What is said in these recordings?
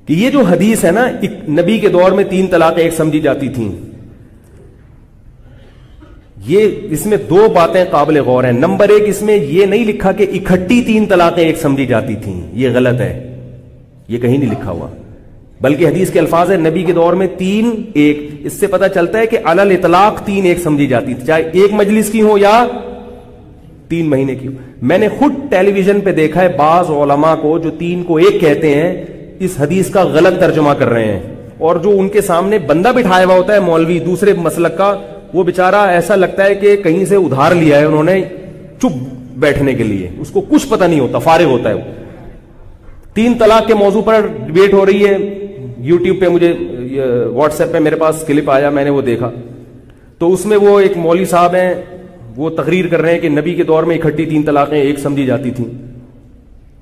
کہ یہ جو حدیث ہے نا نبی کے دور میں 3 طلاقیں ایک سمجھی جاتی تھیں، یہ اس میں 2 باتیں قابل غور ہیں۔ نمبر 1، اس میں یہ نہیں لکھا کہ اکٹھی 3 طلاقیں ایک سمجھی جاتی تھیں، یہ غلط ہے، یہ کہیں نہیں لکھا ہوا، بلکہ حدیث کے الفاظ ہے نبی کے دور میں 3 ایک۔ اس سے پتہ چلتا ہے کہ علی الاطلاق 3 ایک سمجھی جاتی تھی، چاہے ایک مجلس کی ہو یا 3 مہینے کی ہو۔ میں نے خود ٹیلی ویژن پہ دیکھا ہے بعض علماء کو جو 3 کو ایک کہتے ہیں اس حدیث کا غلط ترجمہ کر رہے ہیں، اور جو ان کے سامنے بندہ بٹھایا ہوا ہوتا ہے مولوی دوسرے مسلک کا، وہ بیچارہ ایسا لگتا ہے کہ کہیں سے ادھار لیا ہے انہوں نے چپ بیٹھنے کے لیے، اس کو کچھ پتہ نہیں ہوتا، فارغ ہوتا ہے وہ۔ 3 طلاق کے موضوع پر ڈیبیٹ ہو رہی ہے، یوٹیوب پہ مجھے واٹس ایپ پہ میرے پاس کلپ آیا، میں نے وہ دیکھا، تو اس میں وہ ایک مولوی صاحب ہیں وہ تقریر کر رہے ہیں کہ نبی کے دور میں اکٹھی 3 طلاقیں ایک سمجھی جاتی تھیں،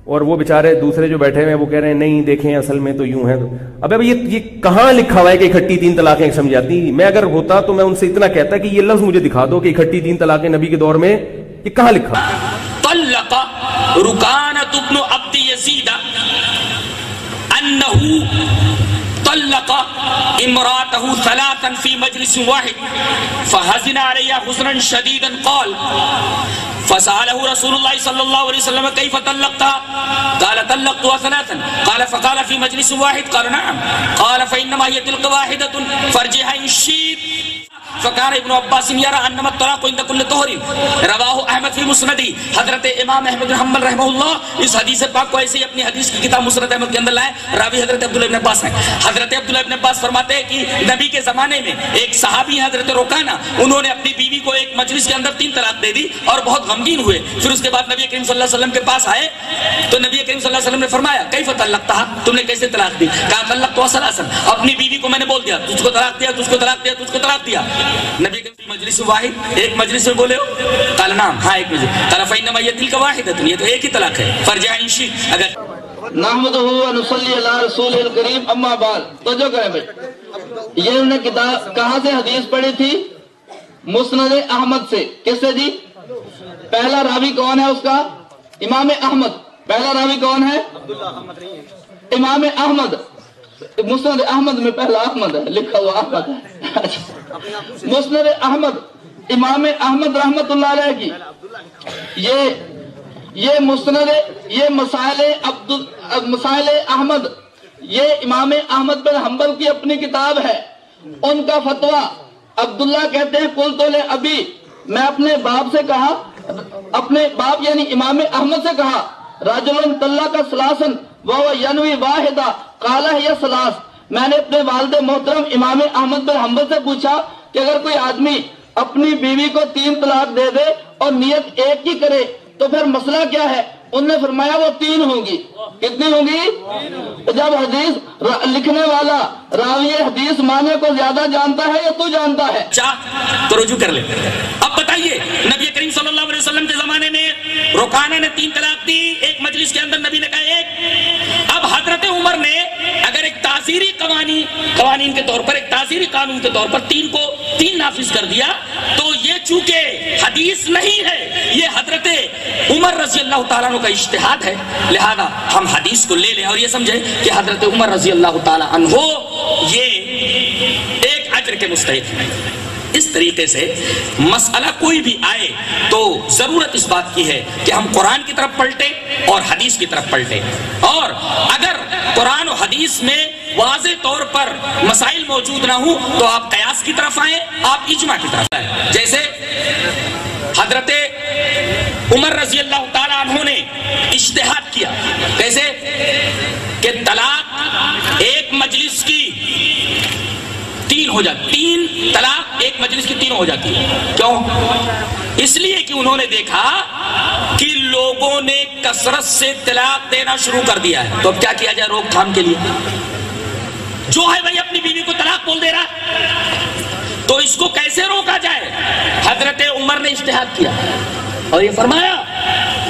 اور وہ بیچارے دوسرے جو بیٹھے ہوئے وہ کہہ رہے ہیں نہیں دیکھیں اصل میں تو یوں ہے۔ تو اب یہ کہاں لکھا ہوا ہے کہ اکٹھی 3 طلاقیں ایک سمجھی جاتی؟ میں اگر ہوتا تو میں ان سے اتنا کہتا کہ یہ لفظ مجھے دکھا دو کہ اکٹھی 3 طلاقیں نبی کے دور میں، یہ کہاں لکھا؟ طلق رکانۃ بن عبد یزید انہ طلق امرأته 3 في مجلس واحد فحزن عليها حزنا شديدا قال فسأله رسول الله صلى الله عليه وسلم كيف طلقتها؟ قال طلقتها 3 قال فقال في مجلس واحد؟ قال نعم قال فإنما هي تلك واحدة فارجعها إن شئت فقال ابن عباس يرى انما الطلاق عند كل طهر رواہ احمد فی مسندی۔ حضرت امام احمد بن حنبل رحمہ اللہ اس حدیث پاک کو ایسے ہی اپنی حدیث کی کتاب مسند احمد کے اندر لائے، راوی حضرت عبداللہ ابن عباس ہیں۔ حضرت عبداللہ ابن عباس فرماتے ہیں کہ نبی کے زمانے میں ایک صحابی ہیں حضرت رکانہ، انہوں نے اپنی بیوی کو ایک مجلس کے اندر 3 طلاق دے دی اور بہت غمگین ہوئے۔ پھر اس کے بعد نبی کریم صلی اللہ علیہ وسلم کے پاس آئے تو نبی کریم صلی اللہ علیہ وسلم نے فرمایا کیف طلقتها؟ تم نے کیسے طلاق دی؟ کہا طلقتها 3، اپنی بیوی کو میں نے بول دیا تجھ کو طلاق دیا، تجھ کو طلاق دیا، تجھ کو طلاق دیا۔ نبی کریم مجلس واحد، ایک مجلس میں بولے ہو؟ قال نعم، ہاں ایک مجلس۔ قال فإنما هي تلك واحدة، یہ تو ایک ہی طلاق ہے، فرجع ان شئت۔ اگر نحمدہ و نصلی علی رسول الکریم، اما بعد، توجہ کریں بھائی، یہ انہوں نے کتاب کہاں سے حدیث پڑھی تھی؟ مسند احمد سے۔ کس سے جی؟ پہلا راوی کون ہے اس کا؟ امام احمد۔ پہلا راوی کون ہے؟ امام احمد۔ مسند احمد میں پہلا احمد ہے، لکھا ہوا احمد ہے۔ مسند احمد، امام احمد رحمت اللہ علیہ کی یہ مسند، یہ مسائل احمد، یہ امام احمد بن حنبل کی اپنی کتاب ہے۔ ان کا فتویٰ عبداللہ کہتے ہیں قلت ابھی، میں اپنے باپ سے کہا، اپنے باپ یعنی امام احمد سے کہا رجل طلق 3 وهو ينوي واحدہ قال هي 3۔ میں نے اپنے والد محترم امام احمد بن حنبل سے پوچھا کہ اگر کوئی آدمی اپنی بیوی کو 3 طلاق دے دے اور نیت ایک ہی کرے تو پھر مسئلہ کیا ہے؟ انہوں نے فرمایا وہ 3 ہوں گی۔ کتنی ہوں گی؟ جب حدیث لکھنے والا راوی حدیث معنی کو زیادہ جانتا ہے یا تو جانتا ہے؟ چاہ تو رجوع کر لے۔ اب بتائیے نبی کریم صلی اللہ علیہ وسلم کے زمانے میں رکانہ نے 3 طلاق دی، ایک مجلس کے اندر نبی نے کہا 1۔ اب حضرت عمر نے اگر ایک تعزیری قوانین کے طور پر، ایک تعزیری قانون کے طور پر 3 کو 3 نافذ کر دیا تو یہ چونکہ حدیث نہیں ہے، یہ حضرت عمر رضی اللہ تعالیٰ عنہ کا اجتہاد ہے، لہذا ہم حدیث کو لے لیں اور یہ سمجھیں کہ حضرت عمر رضی اللہ تعالیٰ عنہ یہ ایک اجر کے مستحق ہیں۔ اس طریقے سے مسئلہ کوئی بھی آئے تو ضرورت اس بات کی ہے کہ ہم قرآن کی طرف پلٹیں اور حدیث کی طرف پلٹیں، اور اگر قرآن و حدیث میں واضح طور پر مسائل موجود نہ ہوں تو آپ قیاس کی طرف آئیں، آپ اجماع کی طرف آئیں۔ جیسے حضرت عمر رضی اللہ تعالیٰ عنہ نے اجتہاد کیا، کیسے کہ طلاق ایک مجلس کی 3 ہو جاتی، 3 طلاق ایک مجلس کی 3 ہو جاتی ہے۔ کیوں؟ اس لیے کہ انہوں نے دیکھا کہ لوگوں نے کثرت سے طلاق دینا شروع کر دیا ہے، تو اب کیا کیا جائے روک تھام کے لیے؟ جو ہے بھائی اپنی بیوی کو طلاق بول دے رہا، تو اس کو کیسے روکا جائے؟ حضرت عمر نے اجتہاد کیا اور یہ فرمایا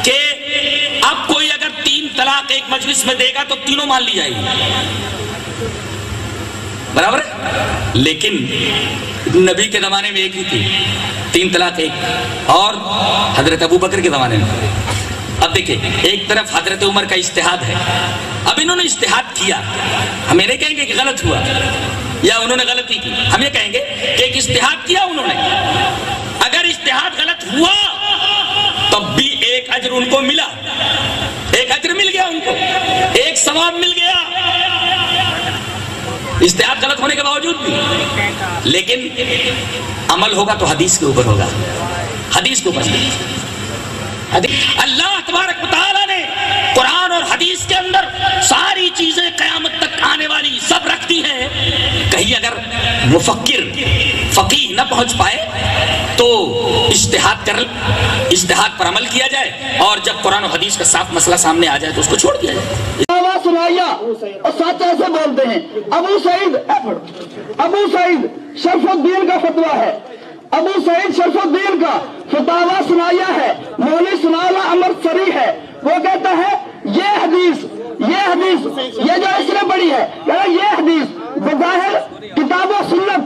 کہ اب کوئی اگر 3 طلاق ایک مجلس میں دے گا تو تینوں مان لی جائے گی، برابر ہے؟ لیکن نبی کے زمانے میں ایک ہی تھی، 3 طلاق ایک، اور حضرت ابو بکر کے زمانے میں۔ اب دیکھیں ایک طرف حضرت عمر کا اجتہاد ہے، اب انہوں نے اجتہاد کیا، ہم یہ نہیں کہیں گے کہ غلط ہوا یا انہوں نے غلطی کی، ہم یہ کہیں گے کہ ایک اجتہاد کیا انہوں نے، اگر اجتہاد غلط ہوا تب بھی ایک اجر ان کو ملا، ایک اجر مل گیا ان کو، ایک ثواب مل گیا اجتہاد غلط ہونے کے باوجود بھی. لیکن عمل ہوگا تو حدیث کے اوپر ہوگا، حدیث کے اوپر. اللہ تبارک و تعالیٰ نے قرآن اور حدیث کے اندر ساری چیزیں قیامت تک آنے والی سب رکھ دی ہیں. کہیں اگر مفکر فقیہ نہ پہنچ پائے تو اجتہاد پر عمل کیا جائے، اور جب قرآن و حدیث کا صاف مسئلہ سامنے آ جائے تو اس کو چھوڑ دیا جائے. سنایا اور ساتھ ایسے بولتے ہیں. ابو سعید شرف الدین کا فتویٰ ہے، ابو سعید شرف الدین کا فتاویٰ سنایا ہے، مولوی ثناءاللہ امرتسری ہے. وہ کہتا ہے یہ حدیث یہ جو اس نے پڑھی ہے، یہ حدیث بظاہر کتاب و سنت،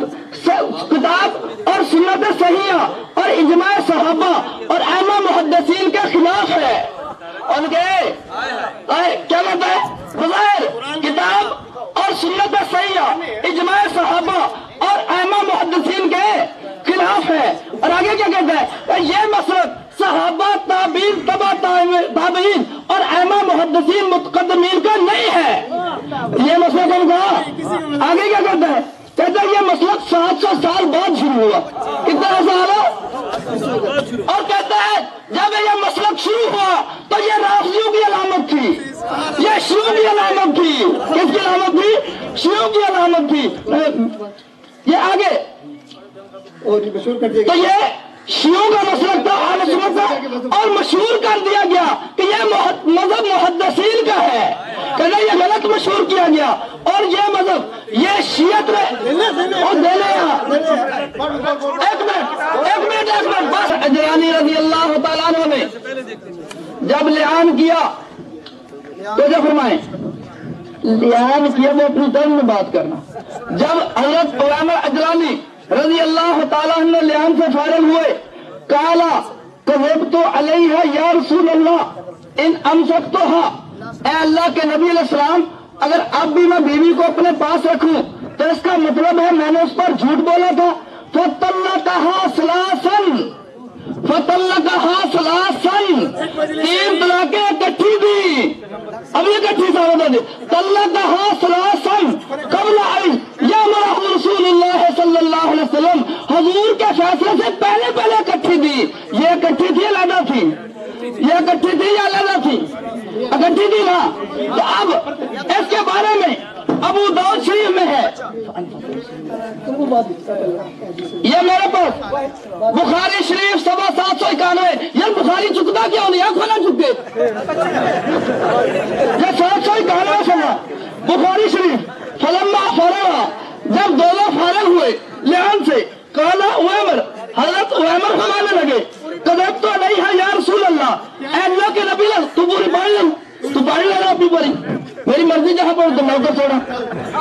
کتاب اور سنت صحیحہ اور اجماع صحابہ اور ائمہ محدثین کے خلاف ہے. ان کے کیا کہتا ہے؟ بظاہر کتاب اور سنت صحیحہ، اجماع صحابہ اور ائمہ محدثین کے خلاف ہے. اور آگے کیا کہتا ہے؟ یہ مسلک صحابہ، تابعین، تبع تابعین اور ائمہ محدثین متقدمین کا نہیں ہے. یہ مسلک ان کا. آگے کیا کہتا ہے؟ کہتا ہے یہ مسلک 700 سال بعد شروع ہوا. کتنا سال ہو؟ اور کہتا ہے جب یہ مسلک شروع ہوا تو یہ رافضیوں کی علامت تھی، یہ شیعوں کی علامت تھی. کس کی علامت تھی؟ شیعوں کی علامت تھی. یہ آگے تو یہ شیعوں کا مسلک تھا، اہل سنت کا، اور مشہور کر دیا گیا کہ یہ مذہب محدثین کا ہے. کہنا یہ غلط مشہور کیا گیا، اور یہ مذہب یہ شیعت اور دینے ایک منٹ بس. اجرانی رضی اللہ تعالیٰ عنہ نے جب لعان کیا تو جو فرمائیں لعان کیا وہ اپنی طرف میں بات کرنا. جب حضرت علامہ اجرانی رضی اللہ تعالیٰ عنہ لعان سے فارغ ہوئے، قالا کذبت علیہا یا رسول اللہ ان امسکتھا، اے اللہ کے نبی علیہ السلام اگر اب بھی میں بیوی کو اپنے پاس رکھوں تو اس کا مطلب ہے میں نے اس پر جھوٹ بولا تھا. فطلقها ثلاثا، تین طلاقیں اکٹھی دی. اب یہ اکٹھی سامنے دی. طلقها ثلاثا قبل ان یامرہ رسول اللہ صلی اللہ علیہ وسلم، حضور کے فیصلے سے پہلے اکٹھی دی. یہ اکٹھی تھی علیحدہ تھی؟ یہ اکٹھی تھی یا علیحدہ تھی؟ اکٹھی تھی نا. تو اب اس کے بارے میں ابو داؤد شریف میں ہے، یہ میرے پاس بخاری شریف 791. یہ بخاری چکتا کیا ہونے یا کھولا چکتے؟ یہ 791 سنا بخاری شریف. فلما فرغا، جب دونوں فارغ ہوئے لعان سے، قال عمر، حضرت عمر فرمانے لگے کذبت علیہا یا رسول اللہ، اے اللہ کے نبی تو پوری پڑھ لیں، تو پڑھ لینا اپنی پوری، میری مرضی جہاں پڑھ تو نوکر چھوڑا.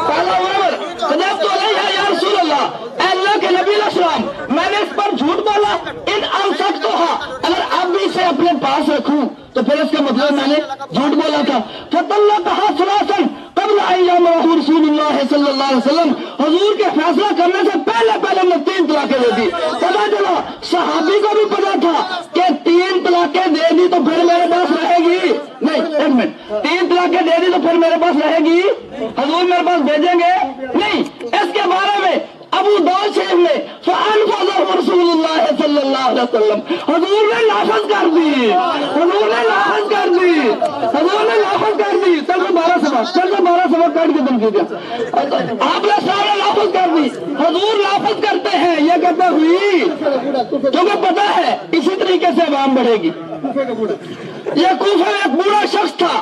قال عمر کذبت علیہا یا رسول اللہ، اے اللہ کے نبی علیہ السلام میں نے اس پر جھوٹ بولا. ان امسکتھا، اگر اب بھی اسے اپنے پاس رکھوں تو پھر اس کا مطلب میں نے جھوٹ بولا تھا. فطلقها ثلاثا قبل ان یامرہ رسول اللہ صلی اللہ علیہ وسلم، حضور کے فیصلہ کرنے سے پہلے نے 3 طلاقیں دے دی. پتا چلا صحابی کو بھی پتا تھا کہ 3 طلاقیں دے دی تو پھر میرے پاس رہے گی نہیں. ایک منٹ، 3 طلاقیں دے دی تو پھر میرے پاس رہے گی؟ حضور میرے پاس بھیجیں گے نہیں. اس کے بارے میں ابو داؤد شریف میں فانفذہ رسول اللہ صلی اللہ علیہ وسلم، حضور نے نافذ کر دی، حضور نے نافذ کر دی، حضور نے نافذ کر دی. چل سے 12 سبق کاٹ کے دم کی دیا. آپ نے سارے نافذ کر دی. حضور نافذ کرتے ہیں، یہ کہتے ہوئی کیونکہ پتا ہے اسی طریقے سے عوام بڑھے گی. یہ کوفہ ایک بوڑھا شخص تھا،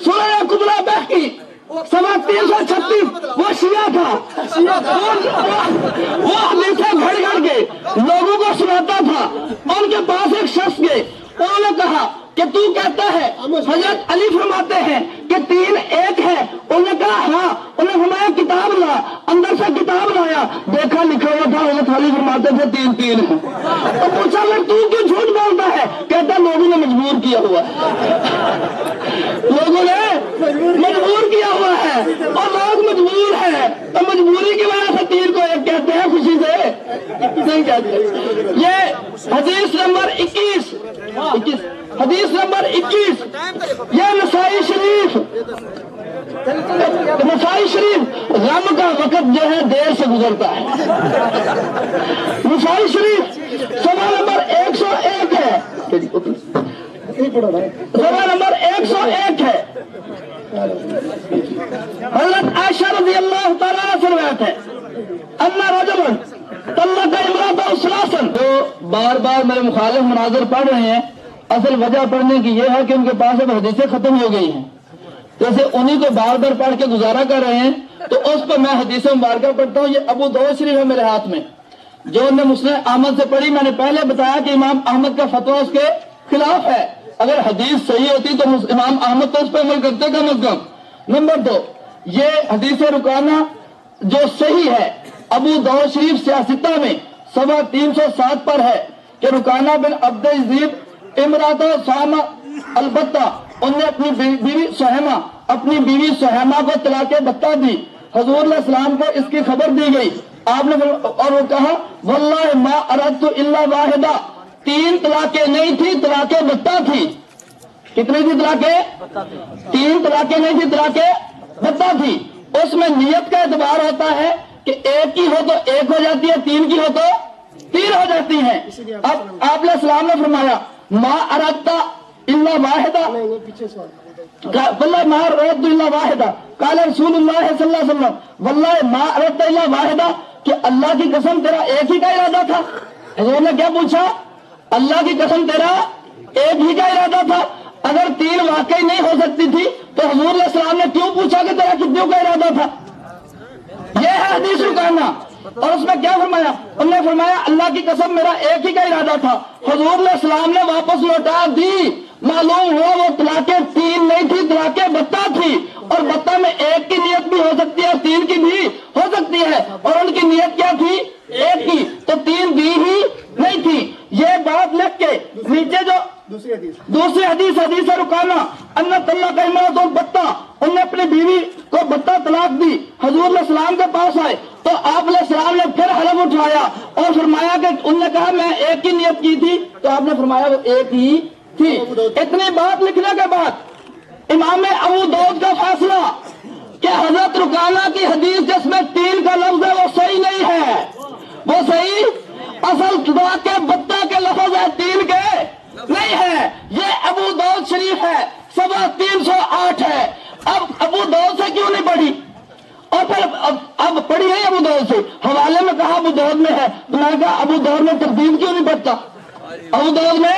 سورہ کبریٰ بہکی 336 وہ شیعہ تھا. وہ حدیثیں گھڑ کے لوگوں کو سناتا تھا. ان کے پاس ایک شخص گئے، انہوں نے کہا کہ تو کہتا ہے حضرت علی فرماتے ہیں کہ 3 ایک ہے. انہوں نے کہا ہاں. انہوں نے فرمایا کتاب لا. اندر سے کتاب لایا، دیکھا لکھا ہوا تھا حضرت علی فرماتے تھے 3 ہے. تو پوچھا میں تو کیوں جھوٹ بولتا ہے؟ کہتا لوگوں نے مجبور کیا ہوا ہے، لوگوں نے مجبور کیا ہوا ہے، اور لوگ مجبور ہے تو مجبوری کی وجہ سے 3 کو 1 کہتے ہیں، خوشی سے نہیں کہتے۔ یہ حدیث نمبر 21 حدیث نمبر 21 یہ نسائی شریف غم کا وقت جو ہے دیر سے گزرتا ہے۔ نسائی شریف صفحہ نمبر 101 ہے، صفحہ نمبر 101 ہے۔ حضرت عائشہ رضی اللہ تعالیٰ سے روایت ہے اللہ رجل طلق امرأته ثلاثا۔ جو بار بار میرے مخالف مناظر پڑھ رہے ہیں، اصل وجہ پڑھنے کی یہ ہے کہ ان کے پاس اب حدیثیں ختم ہو گئی ہیں، جیسے انہی کو بار بار پڑھ کے گزارا کر رہے ہیں، تو اس پر میں حدیث مبارکہ پڑھتا ہوں۔ یہ ابو داؤد شریف ہے میرے ہاتھ میں، جو انہوں نے مسند احمد سے پڑھی۔ میں نے پہلے بتایا کہ امام احمد کا فتویٰ اس کے خلاف ہے، اگر حدیث صحیح ہوتی تو امام احمد تو اس پر عمل کرتے کم از کم۔ نمبر 2، یہ حدیث رکانہ جو صحیح ہے ابو داؤد شریف سیاستہ میں صفحہ 307 پر ہے کہ رکانہ بن عبد یزید امرأۃ سہمہ، البتہ انہوں نے اپنی بیوی سہیمہ کو طلاق بتہ دی۔ حضور علیہ السلام کو اس کی خبر دی گئی، آپ نے اور وہ کہا واللہ ما اردت الا واحدہ، 3 طلاقیں نہیں تھی، طلاق بتہ تھی۔ کتنی تھی طلاقیں؟ 3 طلاقیں نہیں تھی، طلاق بتہ تھی۔ اس میں نیت کا اعتبار ہوتا ہے کہ 1 کی ہو تو 1 ہو جاتی ہے، 3 کی ہو تو 3 ہو جاتی ہیں۔ اب آپ علیہ السلام نے فرمایا ما اردت الا واحدہ، واللہ ما اردت الا واحدہ، قال رسول اللہ صلی اللہ علیہ وسلم واللہ ما اردت الا واحدہ، کہ اللہ کی قسم تیرا 1 ہی کا ارادہ تھا۔ حضور نے کیا پوچھا؟ اللہ کی قسم تیرا 1 ہی کا ارادہ تھا۔ اگر 3 واقعی نہیں ہو سکتی تھی تو حضور علیہ السلام نے کیوں پوچھا کہ تیرا کتنوں کا ارادہ تھا؟ یہ ہے حدیث رکانہ۔ اور اس میں کیا فرمایا؟ انہوں نے فرمایا اللہ کی قسم میرا 1 ہی کا ارادہ تھا۔ حضور علیہ السلام نے واپس لوٹا دی، معلوم ہوا وہ طلاقیں 3 نہیں تھی، طلاقیں بتہ تھی، اور بتہ میں 1 کی نیت بھی ہو سکتی ہے، 3 کی بھی ہو سکتی ہے، اور ان کی نیت کیا تھی؟ 1 کی، تو 3 دی ہی نہیں تھی۔ یہ بات لکھ کے نیچے جو دوسری حدیث رکانہ ان طلق امرأۃ البتہ، انہوں نے اپنی بیوی کو بتہ طلاق دی، حضور علیہ السلام کے پاس آئے تو آپ علیہ السلام نے پھر حلف اٹھایا اور فرمایا کہ انہوں نے کہا میں 1 کی نیت کی تھی، تو آپ نے فرمایا وہ 1 ہی تھی۔ اتنی بات لکھنے کے بعد امام ابو داؤد کا فیصلہ کہ حضرت رکانہ کی حدیث جس میں 3 کا لفظ ہے وہ صحیح نہیں ہے، وہ صحیح اصل طلاق کے بتہ کے لفظ ہے، 3 کے نہیں ہے۔ یہ ابو داؤد شریف ہے، صفحہ 308 ہے۔ اب ابو داؤد سے کیوں نہیں پڑھی؟ اور پھر اب پڑھی ہے ابو داؤد سے، حوالے میں کہا ابو داؤد میں ہے، تو میں نے کہا ابو داؤد میں تردید کیوں نہیں پڑھتا؟ ابو داؤد میں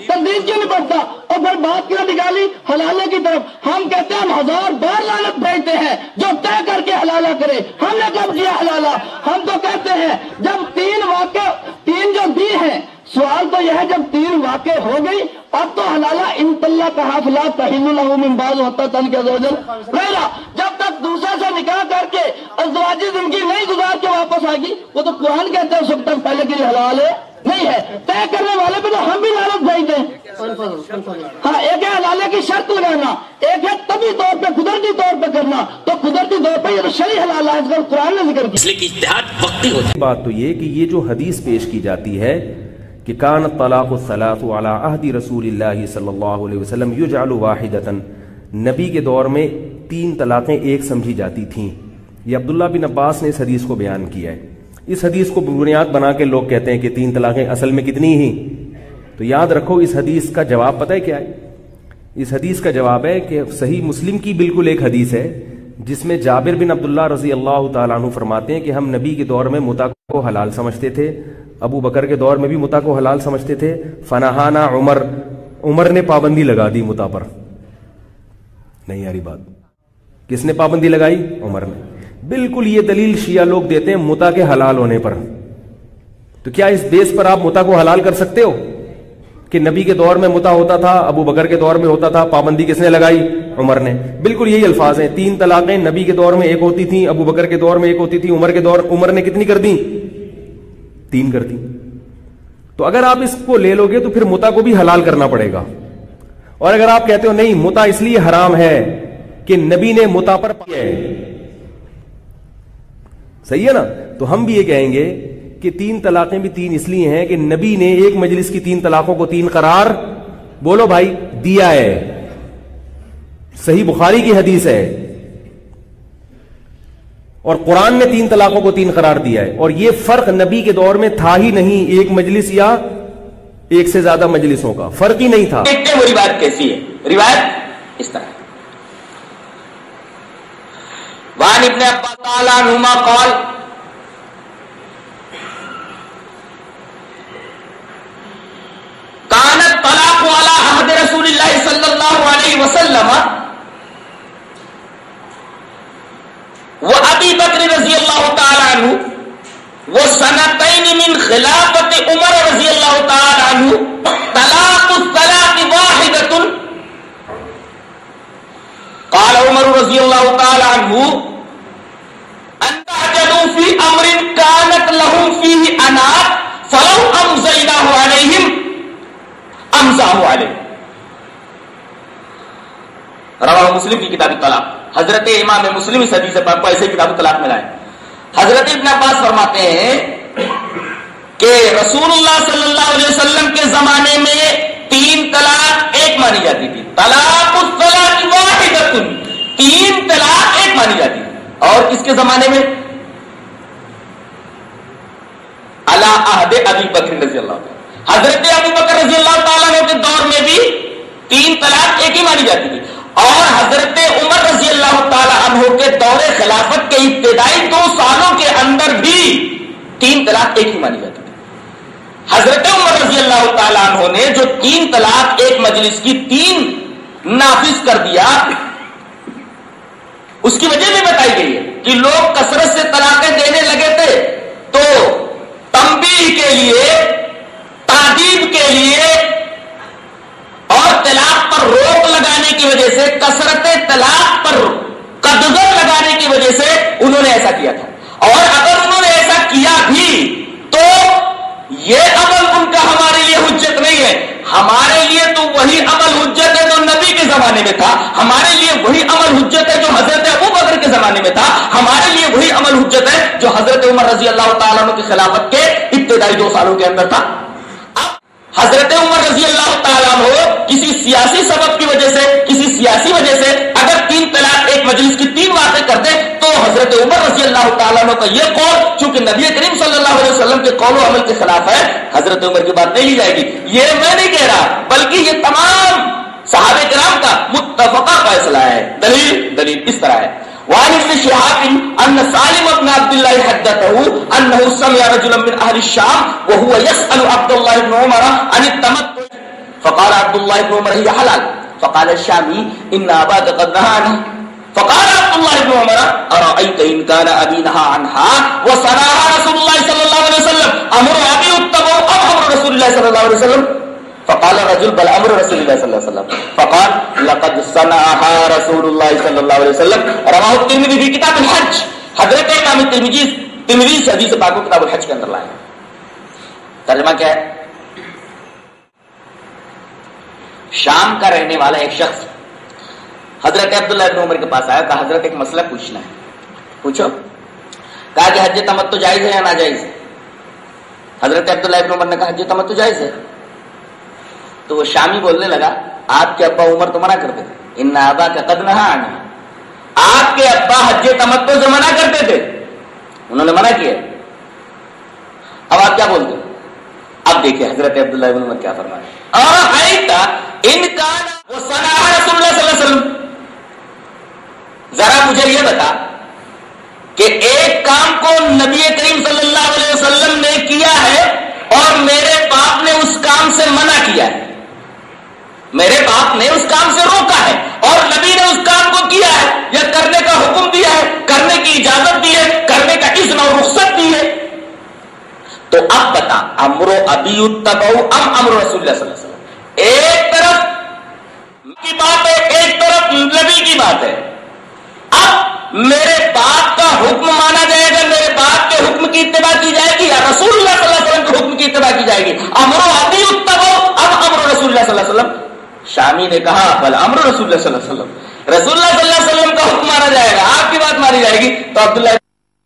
تردید کیوں نہیں پڑھتا؟ اور پھر بات کیوں نکالی حلالے کی طرف؟ ہم کہتے ہیں ہم 1000 بار لعنت بھیجتے ہیں جو طے کر کے حلالہ کرے، ہم نے کب کیا حلالہ؟ ہم تو کہتے ہیں جب 3 واقع 3 جو دی ہیں، سوال تو یہ ہے جب 3 واقع ہو گئی اب تو حلالہ ان طلّہ کا حافلہ تحل له من بعد ہوتا تن کے زوجل رہا، جب تک دوسرے سے نکاح کر کے ازدواجی زندگی نہیں گزار کے واپس آئے گی، وہ تو قرآن کہتے ہیں اس وقت تک پہلے کے لیے حلال نہیں ہے۔ طے کرنے والے پہ تو ہم بھی لعنت بھیج دیں۔ ہاں، ایک ہے حلالے کی شرط لگانا، ایک ہے طبی طور پہ قدرتی طور پہ کرنا، تو قدرتی طور پہ یہ تو شرعی حلال ہے، اس کا قرآن نے ذکر کیا۔ اس لیے کہ اجتہاد وقتی ہوتا ہے۔ بات تو یہ کہ یہ جو حدیث پیش کی جاتی ہے کہ کانت طلاق الثلاث علی عہد رسول اللہ صلی اللہ علیہ وسلم یجعل واحدۃ، نبی کے دور میں 3 طلاقیں ایک سمجھی جاتی تھیں، یہ عبداللہ بن عباس نے اس حدیث کو بیان کیا ہے۔ اس حدیث کو بنیاد بنا کے لوگ کہتے ہیں کہ 3 طلاقیں اصل میں کتنی ہی، تو یاد رکھو اس حدیث کا جواب پتہ ہے کیا ہے؟ اس حدیث کا جواب ہے کہ صحیح مسلم کی بالکل ایک حدیث ہے جس میں جابر بن عبداللہ رضی اللہ تعالیٰ عنہ فرماتے ہیں کہ ہم نبی کے دور میں متع کو حلال سمجھتے تھے، ابو بکر کے دور میں بھی متع کو حلال سمجھتے تھے، فنہانا عمر نے پابندی لگا دی متع پر۔ نہیں یاری بات، کس نے پابندی لگائی؟ عمر نے۔ بالکل یہ دلیل شیعہ لوگ دیتے ہیں متع کے حلال ہونے پر، تو کیا اس بیس پر آپ متع کو حلال کر سکتے ہو کہ نبی کے دور میں متع ہوتا تھا، ابو بکر کے دور میں ہوتا تھا، پابندی کس نے لگائی؟ عمر نے۔ بالکل یہی الفاظ ہیں، 3 طلاقیں نبی کے دور میں 1 ہوتی تھیں، ابو بکر کے دور میں 1 ہوتی تھی، عمر نے کتنی کر دی؟ 3 کر دی۔ تو اگر آپ اس کو لے لو گے تو پھر متع کو بھی حلال کرنا پڑے گا۔ اور اگر آپ کہتے ہو نہیں متع اس لیے حرام ہے کہ نبی نے متع پر صحیح ہے نا؟ تو ہم بھی یہ کہیں گے کہ 3 طلاقیں بھی 3 اس لیے ہیں کہ نبی نے ایک مجلس کی 3 طلاقوں کو 3 قرار، بولو بھائی، دیا ہے. صحیح بخاری کی حدیث ہے، اور قرآن نے 3 طلاقوں کو 3 قرار دیا ہے. اور یہ فرق نبی کے دور میں تھا ہی نہیں، ایک مجلس یا ایک سے زیادہ مجلسوں کا فرق ہی نہیں تھا. دیکھتے ہیں وہ روایت کیسی ہے. روایت اس طرح، وعن ابن عباس تعالی عنہما قال كانت طلاق على عهد رسول الله صلى الله عليه وسلم وابي بكر رضي الله تعالى عنه وسنتين من خلافة عمر رضي الله تعالى عنه طلاق الثلاث واحدة. قال عمر رضي الله تعالى عنه ان تعجلوا في امر كانت لهم فيه انات فلو امزيناه عليهم امزاه عليه. رواہ مسلم کی کتاب طلاق. حضرت امام مسلم اس حدیث پاک کو ایسے کتاب طلاق میں لائے. حضرت ابن عباس فرماتے ہیں کہ رسول اللہ صلی اللہ علیہ وسلم کے زمانے میں 3 طلاق ایک مانی جاتی تھی. طلاق الطلاق واحدۃ، 3 طلاق ایک مانی جاتی تھی. اور کس کے زمانے میں؟ علی عہد ابی بکر رضی اللہ عنہ. حضرت ابو بکر رضی اللہ تعالیٰ عنہ کے دور میں بھی 3 طلاق ایک ہی مانی جاتی تھی. اور حضرت عمر رضی اللہ تعالیٰ عنہ کے دور خلافت کے ابتدائی 2 سالوں کے اندر بھی 3 طلاق ایک ہی مانی جاتی تھی. حضرت عمر رضی اللہ تعالیٰ عنہ نے جو 3 طلاق ایک مجلس کی 3 نافذ کر دیا، اس کی وجہ بھی بتائی گئی ہے کہ لوگ کثرت سے طلاقیں دینے لگے تھے، تو تنبیہ کے لیے، تعدیب کے لیے اور طلاق پر روک لگانے کی وجہ سے، کثرت طلاق پر قدغن لگانے کی وجہ سے انہوں نے ایسا کیا تھا. اور اگر انہوں نے ایسا کیا بھی تو یہ عمل ان کا ہمارے لیے حجت نہیں ہے. ہمارے لیے تو وہی عمل حجت ہے جو نبی کے زمانے میں تھا. ہمارے لیے وہی عمل حجت ہے جو حضرت ابو بکر کے زمانے میں تھا. ہمارے لیے وہی عمل حجت ہے جو حضرت عمر رضی اللہ تعالیٰ عنہ کی خلافت کے ابتدائی 2 سالوں کے اندر تھا. حضرت عمر رضی اللہ تعالیٰ عنہ کسی سیاسی سبب کی وجہ سے، کسی سیاسی وجہ سے اگر 3 طلاق ایک مجلس کی 3 باتیں کرتے تو حضرت عمر رضی اللہ تعالیٰ عنہ کا یہ قول، چونکہ نبی کریم صلی اللہ علیہ وسلم کے قول و عمل کے خلاف ہے، حضرت عمر کی بات نہیں لی جائے گی. یہ میں نہیں کہہ رہا، بلکہ یہ تمام صحابہ کرام کا متفقہ فیصلہ ہے. دلیل اس طرح ہے. وعن ابن شهاب ان سالم بن عبد الله حدثه انه سمع رجلا من اهل الشام وهو يسأل عبد الله بن عمر عن التمتع فقال عبد الله بن عمر هي حلال فقال الشامي ان اباك قد نهى عنها فقال عبد الله بن عمر ارايت ان كان ابي نهى عنها وصنعها رسول الله صلى الله عليه وسلم امر ابي اتبعوا ام امر رسول الله صلى الله عليه وسلم فقال الرجل بل امر رسول الله صلى الله عليه وسلم فقال لقد صنعها رسول الله صلى الله عليه وسلم. رواه الترمذي في كتاب الحج. حضرت امام ترمذی سے حدیث پاک کو کتاب الحج کے اندر لائے. ترجمہ کیا ہے؟ شام کا رہنے والا ایک شخص حضرت عبداللہ بن عمر کے پاس آیا. کہا حضرت ایک مسئلہ پوچھنا ہے. پوچھو. کہا کہ حج تمتع جائز ہے یا ناجائز ہے؟ حضرت عبداللہ بن عمر نے کہا حج تمتع جائز ہے. تو وہ شامی بولنے لگا آپ کے ابا عمر تو منع کرتے تھے، ان ابا کا قد نہا عنہ، آپ کے ابا حج تمتع سے منع کرتے تھے، انہوں نے منع کیا. اب آپ کیا بولتے؟ اب دیکھیں حضرت عبداللہ بن عمر کیا فرمایا. ان کان وصنع رسول اللہ صلی اللہ علیہ وسلم. ذرا مجھے یہ بتا کہ ایک کام کو نبی کریم صلی اللہ علیہ وسلم نے کیا ہے اور میرے باپ نے اس کام سے منع کیا ہے، میرے باپ نے اس کام سے روکا ہے اور نبی نے اس کام کو کیا ہے یا کرنے کا حکم دیا ہے، کرنے کی اجازت دی ہے، کرنے کا اذن اور رخصت دی ہے. تو اب بتا امر ابی اتبعوا ام امر رسول اللہ صلی اللہ علیہ وسلم. ایک طرف کی بات ہے، ایک طرف نبی کی بات ہے. اب میرے باپ کا حکم مانا جائے گا، میرے باپ کے حکم کی اتباع کی جائے گی یا رسول اللہ صلی اللہ علیہ وسلم کے حکم کی اتباع کی جائے گی؟ امر ابی اتبعوا ام امر رسول اللہ صلی اللہ علیہ وسلم. شامی نے کہا بل امر رسول اللہ صلی اللہ علیہ وسلم، رسول اللہ صلی اللہ علیہ وسلم کا حکم مانا جائے گا، آپ کی بات مانی جائے گی. تو عبداللہ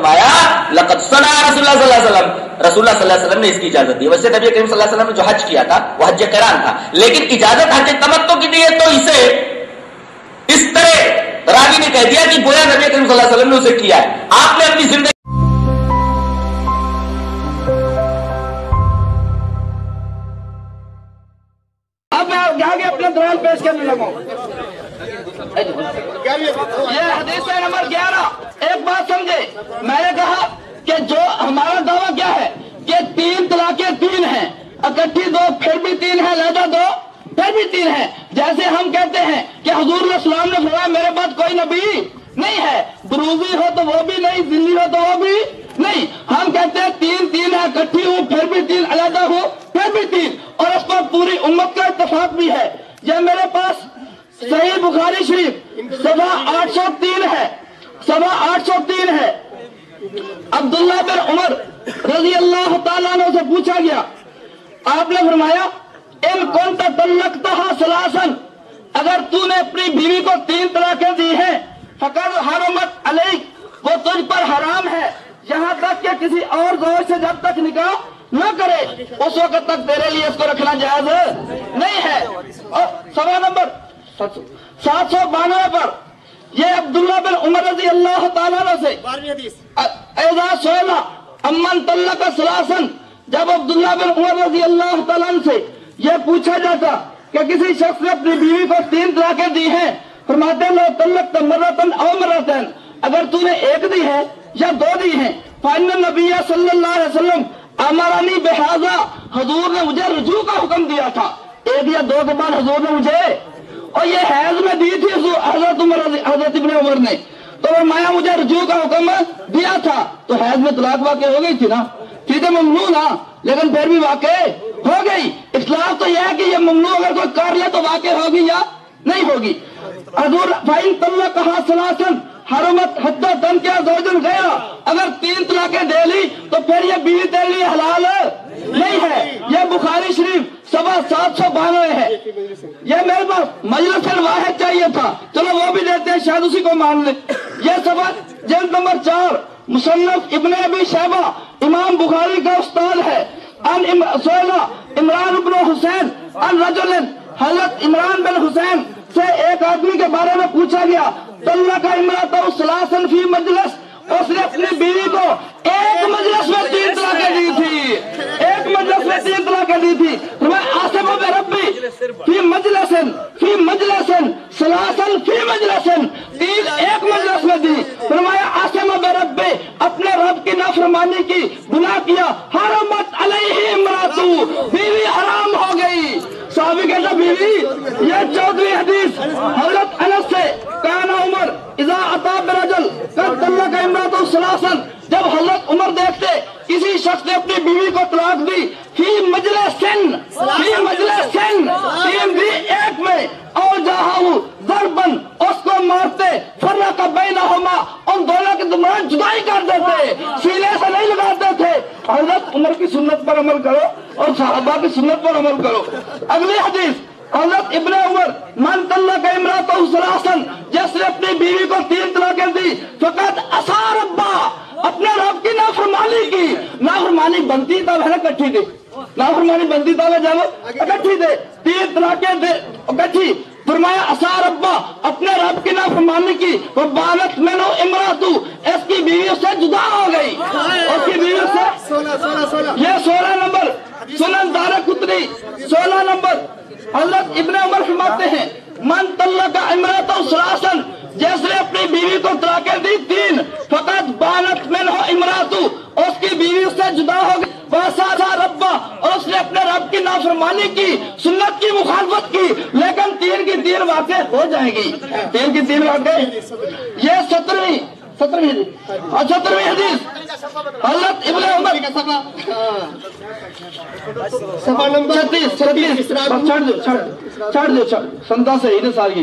فرمایا لقد صنع رسول اللہ صلی اللہ علیہ وسلم، رسول اللہ صلی اللہ علیہ وسلم نے اس کی اجازت دی. ویسے نبی کریم صلی اللہ علیہ وسلم نے جو حج کیا تھا وہ حج قران تھا، لیکن اجازت حج تمتع کی دی ہے، تو اسے اس طرح راوی نے کہہ دیا کہ گویا نبی کریم صلی اللہ علیہ وسلم نے اسے کیا ہے. آپ نے اپنی زندگی اپنا دلائل پیش کرنے لگا. یہ حدیث نمبر 11. ایک بات سمجھے، میں نے کہا کہ جو ہمارا دعویٰ کیا ہے کہ 3 طلاقیں 3 ہیں، اکٹھی 2 پھر بھی 3 ہے، علیحدہ 2 پھر بھی 3 ہے. جیسے ہم کہتے ہیں کہ حضور علیہ السلام نے فرمایا میرے بعد کوئی نبی نہیں ہے، بروزی ہو تو وہ بھی نہیں، ذلی ہو تو وہ بھی نہیں. ہم کہتے ہیں 3 ہے، اکٹھی ہوں پھر بھی 3، علیحدہ ہوں پھر بھی 3، اور اس پر پوری امت کا اتفاق بھی ہے. یہ میرے پاس صحیح بخاری شریف صفحہ 803 ہے، صفحہ 803 ہے. عبداللہ بن عمر رضی اللہ تعالیٰ عنہ سے پوچھا گیا، آپ نے فرمایا ان کنت طلقتها ثلاثا، اگر تو نے اپنی بیوی کو 3 طلاقیں دی ہیں، فقد حرمت علیک، وہ تجھ پر حرام ہے یہاں تک کہ کسی اور زوج سے جب تک نکاح نہ کرے اس وقت تک تیرے لیے اس کو رکھنا جائز نہیں ہے. اور سوال نمبر 792 پر یہ عبداللہ بن عمر رضی اللہ تعالیٰ عنہ سے اذا سئل امن طلق ثلاثا، جب عبداللہ بن عمر رضی اللہ تعالیٰ عنہ سے یہ پوچھا جاتا کہ کسی شخص نے اپنی بیوی کو 3 طلاقیں دی ہیں، فرماتے لو طلقت مرتن او مرتين، اگر تو نے 1 دی ہے یا 2 دی ہیں، فإن النبي صلی اللہ علیہ وسلم امرنی بہذا، حضور نے مجھے رجوع کا حکم دیا تھا. 1 یا 2 کے بعد حضور نے مجھے، اور یہ حیض میں دی تھی حضرت ابن عمر نے، تو فرمایا مجھے رجوع کا حکم دیا تھا. تو حیض میں طلاق واقع ہو گئی تھی نا، تھی تو ممنوع نا، لیکن پھر بھی واقع ہو گئی. اختلاف تو یہ ہے کہ یہ ممنوع اگر کوئی کر لے تو واقع ہوگی یا نہیں ہوگی. حضور فَإِن طَلَّقَهَا ثَلَاثًا حرمت حتی تن کیا زوجن غیرہ، اگر 3 طلاقیں دے لی تو پھر یہ بیوی تیرے لیے حلال نہیں ہے. یہ بخاری شریف صفحہ 792 ہے. یہ میرے پاس مجلس واحد چاہیے تھا، چلو وہ بھی دیتے ہیں، شاید اسی کو مان لیں. یہ صفحہ جلد نمبر 4 مصنف ابن ابی شیبہ امام بخاری کا استاد ہے. سئل عمران بن حسین عن رجل، حضرت عمران بن حسین سے ایک آدمی کے بارے میں پوچھا گیا، طلق امرأتہ ثلاثا فی مجلس، اس نے اپنی بیوی کو 1 مجلس میں 3 طلاقیں دی تھی، 1 مجلس میں 3 طلاقیں دی تھی. فرمایا آصم بربی فی مجلس ثلاثا فی مجلس، 3 1 مجلس میں دی. فرمایا آصم بربی، اپنے رب کی نافرمانی کی گناہ کیا، حرمت علیہ امرأتہ، بیوی حرام ہو گئی. صحابی کہتا بیوی. یہ 14ویں حدیث حضرت انس سے، کان عمر اذا اتی برجل قد طلق امرأتہ ثلاثا، جب حضرت عمر دیکھتے کسی شخص نے اپنی بیوی کو طلاق دی، فی مجلسن 3 بھی 1 میں، اور جاہو ضربن، اس کو مارتے، فرق بینہما، ان دونوں کے درمیان جدائی کر دیتے، سینے سے نہیں لگاتے تھے. حضرت عمر کی سنت پر عمل کرو اور صحابہ کی سنت پر عمل کرو. اگلی حدیث حضرت ابن عمر، من طلق امرأتہ ثلاثا، جس نے اپنی بیوی کو 3 طلاقیں دی، فقط عصى ربہ، اپنے رب کی نافرمانی کی. نافرمانی بنتی تب ہے نا کٹھی دے، نافرمانی بنتی تب ہے جب اکٹھی دے، 3 طلاقیں دے اکٹھی. فرمایا عصى ربہ، اپنے رب کی نافرمانی کی. وبانت منہ امرأتہ، اس کی بیوی اس سے جدا ہو گئی، اس کی بیوی سے. یہ 16 نمبر سنن دارقطنی 16 نمبر. حضرت ابن عمر فرماتے ہیں من طلق امرأتہ ثلاثا، جس نے اپنی بیوی کو طلاقیں دی 3، فقط بانت منہ امرأتہ، اس کی بیوی اس سے جدا ہو گئی. وَعَصَىٰ رَبَّهُ، اور اس نے اپنے رب کی نافرمانی کی، سنت کی مخالفت کی، لیکن 3 کی 3 واقع ہو جائے گی. 3 کی 3 واقع. یہ 17ویں اور 17ویں حدیث حضرت ابن عمر صفحہ نمبر 36 چھاڑ دو سنتا سے ہی ساری.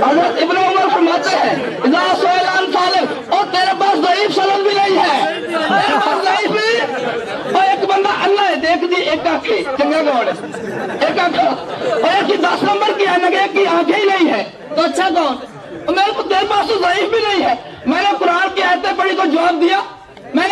حضرت ابن عمر فرماتے ہیں اذا سئل عن ثالث، اور تیرے پاس ضعیف سند بھی نہیں ہے، ضعیف بھی. اور ایک بندہ اللہ ہے، دیکھ دی ایک آنکھیں چنگا گوڑ ہے، ایک آنکھ، اور ایک کی 10 نمبر کی ہے، ایک کی آنکھیں ہی نہیں ہے، تو اچھا کون؟ میرے کو تیرے پاس تو ضعیف بھی نہیں ہے. میں نے قرآن کی آیتیں پڑھی تو جواب دیا، میں نے